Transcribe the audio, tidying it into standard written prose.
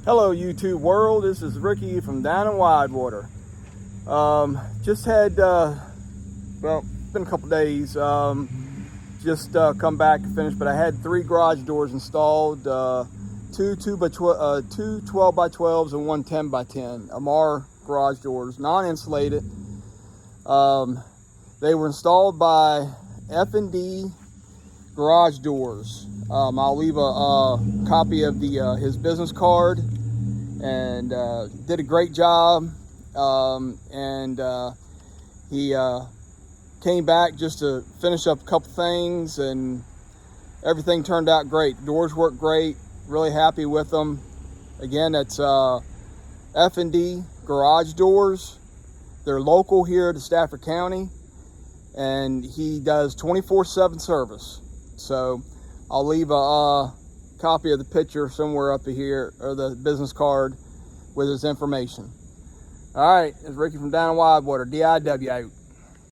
Hello YouTube world, this is Ricky from down in Widewater. Just had, well, it's been a couple days, just come back and finished, but I had 3 garage doors installed, two 12 by 12s and one 10 by 10 Amar garage doors, non-insulated. They were installed by F&D Garage Doors. I'll leave a copy of his business card, and did a great job. He came back just to finish up a couple things, and everything turned out great. The doors work great. Really happy with them. Again, that's F&D Garage Doors. They're local here to Stafford County, and he does 24/7 service. So I'll leave a copy of the picture somewhere up here, or the business card with his information. All right, it's Ricky from down in Widewater, DIW out.